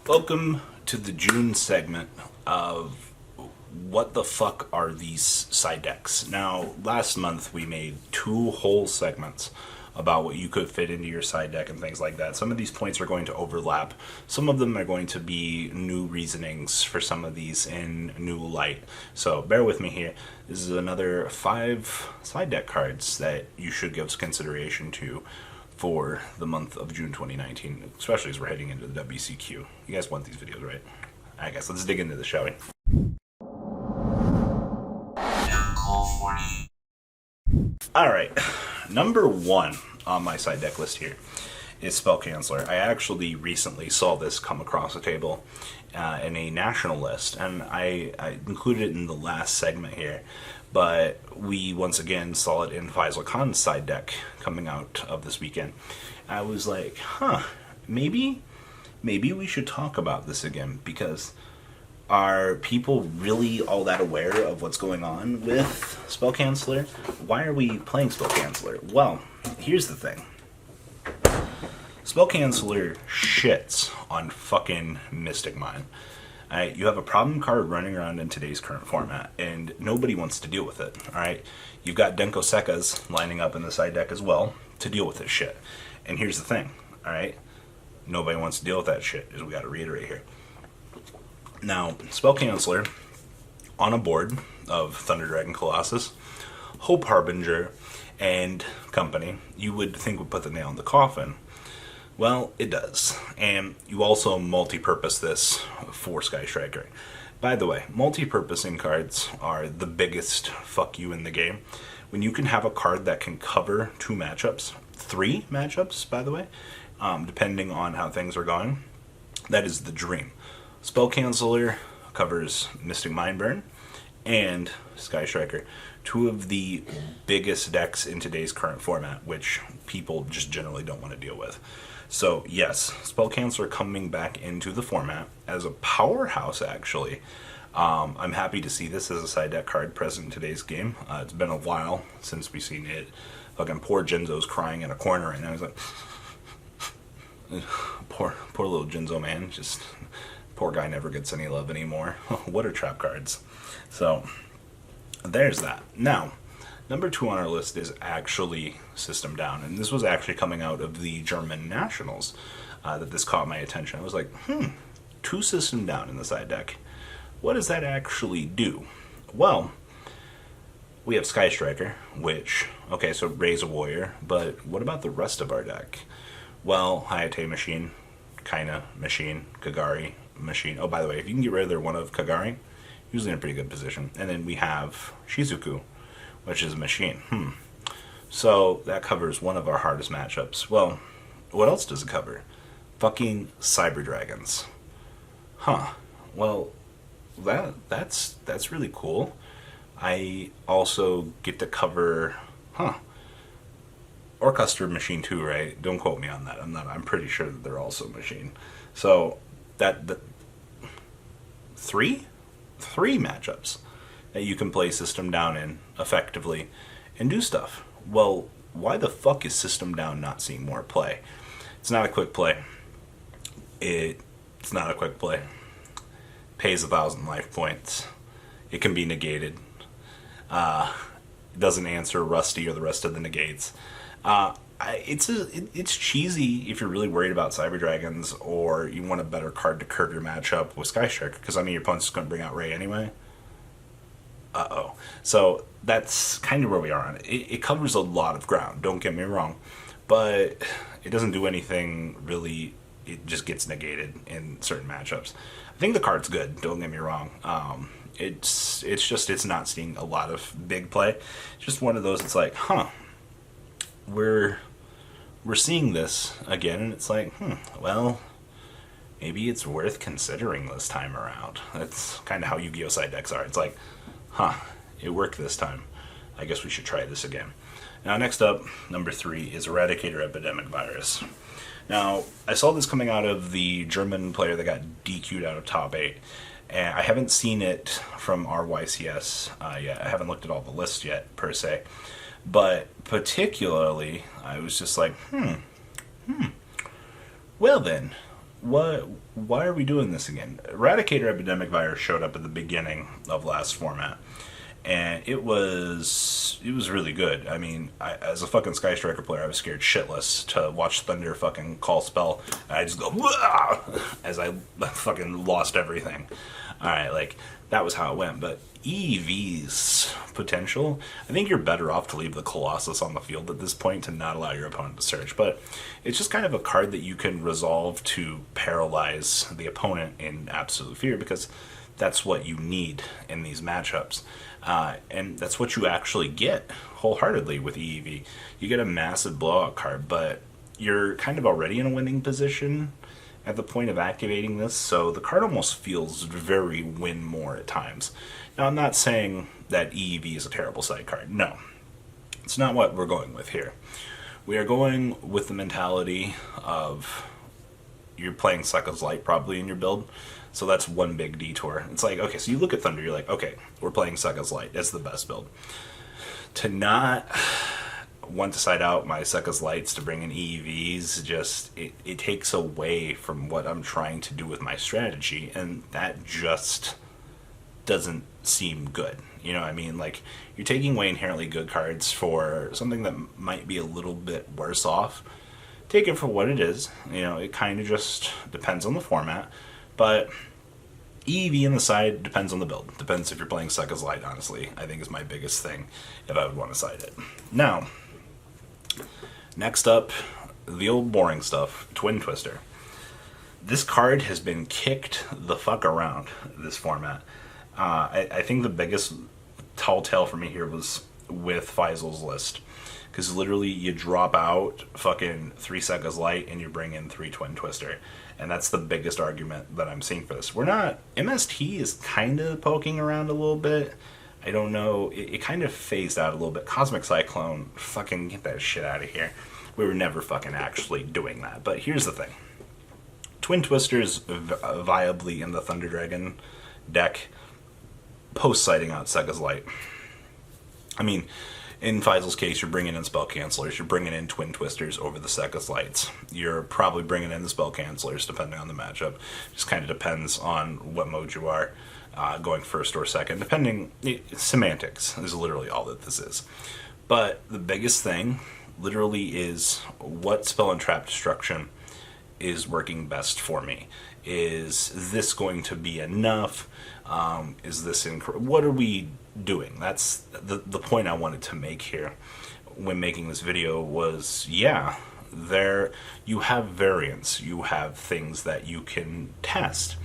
Welcome to the June segment of What the Fuck Are These Side Decks? Now, last month we made 2 whole segments about what you could fit into your side deck and things like that. Some of these points are going to overlap. Some of them are going to be new reasonings for some of these in new light. So bear with me here. This is another 5 side deck cards that you should give consideration to for the month of June 2019, especially as we're heading into the WCQ. You guys want these videos, right? I guess let's dig into this, shall we? Alright, number 1 on my side deck list here is Spell Canceller. I actually recently saw this come across the table in a national list, and I included it in the last segment here, but we once again saw it in Faisal Khan's side deck coming out of this weekend. I was like, maybe we should talk about this again, because are people really all that aware of what's going on with Spell Canceller? Why are we playing Spell Canceller? Well, here's the thing. Spell Canceller shits on fucking Mystic Mine. You have a problem card running around in today's current format, and nobody wants to deal with it. Alright, you've got Denko Sekkas lining up in the side deck as well to deal with this shit. And here's the thing, alright? Nobody wants to deal with that shit, as we gotta reiterate here. Now, Spell Canceller on a board of Thunder Dragon Colossus, Hope Harbinger, and company, you would think would put the nail in the coffin. Well, it does. And you also multi-purpose this for Sky Striker. By the way, multi-purposing cards are the biggest fuck you in the game. When you can have a card that can cover 2 matchups, 3 matchups, by the way, depending on how things are going, that is the dream. Spell Canceller covers Mystic Mindburn and Sky Striker, 2 of the biggest decks in today's current format, which people just generally don't want to deal with. So yes, Spell Canceller coming back into the format as a powerhouse, actually. I'm happy to see this as a side deck card present in today's game. It's been a while since we've seen it. Fucking poor Jinzo's crying in a corner right now. He's like, poor little Jinzo, man. Just poor guy never gets any love anymore. What are trap cards? So there's that. Now, number 2 on our list is actually System Down, and this was actually coming out of the German Nationals that this caught my attention. I was like, 2 System Down in the side deck. What does that actually do? Well, we have Sky Striker, which, okay, so raise a warrior, but what about the rest of our deck? Well, Hayate Machine, Kaina Machine, Kagari Machine. Oh, by the way, if you can get rid of their one of Kagari, usually in a pretty good position. And then we have Shizuku, which is a machine. So that covers one of our hardest matchups. Well, what else does it cover? Fucking Cyber Dragons. Well, that's really cool. I also get to cover Orchestra Machine too, right? Don't quote me on that. I'm pretty sure that they're also machine. So that 3 matchups that you can play System Down in effectively and do stuff. Well, why the fuck is System Down not seeing more play? It's not a quick play. It's not a quick play. Pays 1,000 life points. It can be negated. It doesn't answer Rusty or the rest of the negates. It's cheesy if you're really worried about Cyber Dragons or you want a better card to curb your matchup with Sky Striker, because I mean your opponent's going to bring out Ray anyway. So that's kind of where we are on it. It covers a lot of ground, don't get me wrong, but it doesn't do anything really. It just gets negated in certain matchups. I think the card's good, don't get me wrong. It's just it's not seeing a lot of big play. It's just one of those, it's like, we're seeing this again, and it's like, well, maybe it's worth considering this time around. That's kind of how Yu-Gi-Oh! Side decks are. It's like, it worked this time. I guess we should try this again. Now, next up, number 3 is Eradicator Epidemic Virus. Now, I saw this coming out of the German player that got DQ'd out of top 8. And I haven't seen it from our YCS yet. I haven't looked at all the lists yet, per se. But particularly, I was just like, well then, why are we doing this again? Eradicator Epidemic Virus showed up at the beginning of last format, and it was really good. I mean, as a fucking Sky Striker player, I was scared shitless to watch Thunder fucking call spell. And I just go "Wah!" As I fucking lost everything. All right, like that was how it went. But EV's potential, I think you're better off to leave the Colossus on the field at this point to not allow your opponent to search. But it's just kind of a card that you can resolve to paralyze the opponent in absolute fear, because that's what you need in these matchups. And that's what you actually get wholeheartedly with EEV. You get a massive blowout card, but you're kind of already in a winning position at the point of activating this, so the card almost feels very win more at times. Now, I'm not saying that EEV is a terrible side card. No. It's not what we're going with here. We are going with the mentality of you're playing Sekka's Light probably in your build, so that's one big detour. It's like, okay, so you look at Thunder, you're like, okay, we're playing Sekka's Light. That's the best build. To not want to side out my Sekka's Lights to bring in EVs, just, it takes away from what I'm trying to do with my strategy, and that just doesn't seem good. You know what I mean? Like, you're taking away inherently good cards for something that might be a little bit worse off. Take it for what it is. You know, it kind of just depends on the format. But EV in the side depends on the build. Depends if you're playing Sekka's Light, honestly. I think is my biggest thing if I would want to side it. Now, next up, the old boring stuff, Twin Twister. This card has been kicked the fuck around this format. I think the biggest tall tale for me here was with Faisal's list. Because literally you drop out fucking 3 Sekka's Light and you bring in 3 Twin Twister. And that's the biggest argument that I'm seeing for this. We're not... MST is kind of poking around a little bit. I don't know. It kind of phased out a little bit. Cosmic Cyclone, fucking get that shit out of here. We were never fucking actually doing that. But here's the thing. Twin Twister's viably in the Thunder Dragon deck post-sighting out Sekka's Light. I mean, in Faisal's case, you're bringing in Spell Cancelers. You're bringing in Twin Twisters over the Sekka's Lights. You're probably bringing in the Spell Cancelers, depending on the matchup. Just kind of depends on what mode you are, going first or second. Semantics is literally all that this is. But the biggest thing, literally, is what Spell and Trap Destruction is working best for me. Is this going to be enough? Is this what are we doing? That's the point I wanted to make here when making this video was, yeah, there you have variants, you have things that you can test,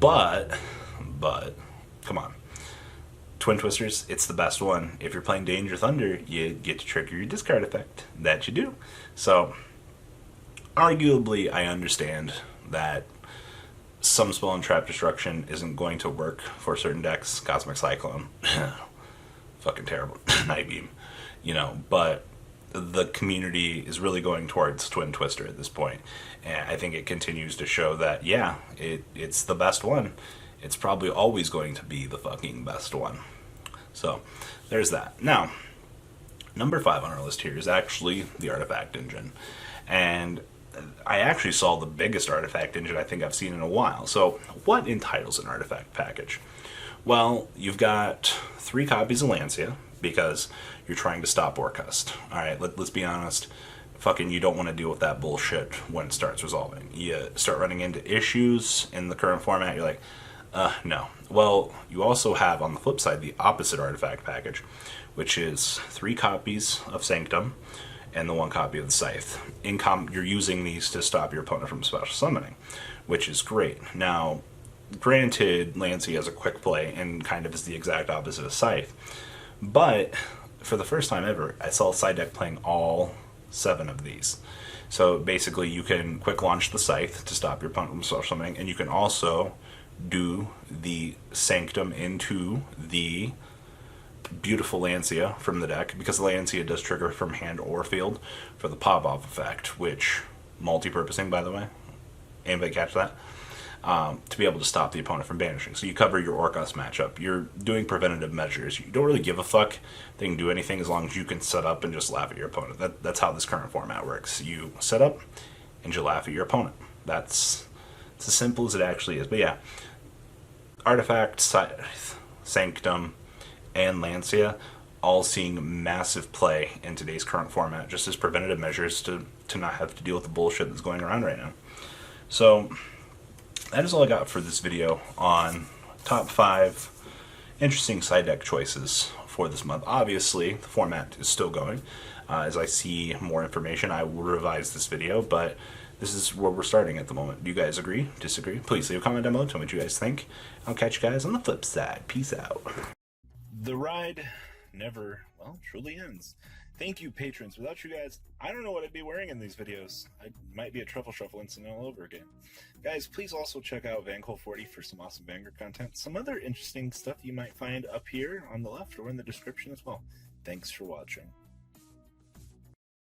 but come on, Twin Twisters, it's the best one. If you're playing Danger Thunder, you get to trigger your discard effect. That you do. So arguably I understand that some Spell and Trap Destruction isn't going to work for certain decks. Cosmic Cyclone, fucking terrible. Night Beam, you know, but the community is really going towards Twin Twister at this point. And I think it continues to show that, yeah, it's the best one. It's probably always going to be the fucking best one. So, there's that. Now, number 5 on our list here is actually the Artifact Engine. And I actually saw the biggest artifact engine I think I've seen in a while. So, what entitles an artifact package? Well, you've got 3 copies of Lancia, because you're trying to stop Orcust. Alright, let's be honest. Fucking, you don't want to deal with that bullshit when it starts resolving. You start running into issues in the current format, you're like, no. Well, you also have, on the flip side, the opposite artifact package, which is 3 copies of Sanctum, and the 1 copy of the Scythe. You're using these to stop your opponent from special summoning, which is great. Now, granted, Lancey has a quick play and kind of is the exact opposite of Scythe, but for the first time ever, I saw a side deck playing all 7 of these. So basically, you can quick launch the Scythe to stop your opponent from special summoning, and you can also do the Sanctum into the beautiful Lancia from the deck, because the Lancia does trigger from hand or field for the pop-off effect, which, multi-purposing by the way, anybody catch that? To be able to stop the opponent from banishing. So you cover your Orcust matchup. You're doing preventative measures. You don't really give a fuck. They can do anything as long as you can set up and just laugh at your opponent. That's how this current format works. You set up and you laugh at your opponent. That's it's as simple as it actually is. But yeah, Artifact, Sanctum, and Lancia all seeing massive play in today's current format, just as preventative measures to not have to deal with the bullshit that's going around right now. So that is all I got for this video on top 5 interesting side deck choices for this month. Obviously, the format is still going. As I see more information, I will revise this video, but this is where we're starting at the moment. Do you guys agree? Disagree? Please leave a comment down below. Tell me what you guys think. I'll catch you guys on the flip side. Peace out. The ride never, well, truly ends. Thank you, patrons. Without you guys, I don't know what I'd be wearing in these videos. I might be a truffle shuffle incident all over again. Guys, please also check out Vanquil40 for some awesome Vanguard content. Some other interesting stuff you might find up here on the left or in the description as well. Thanks for watching.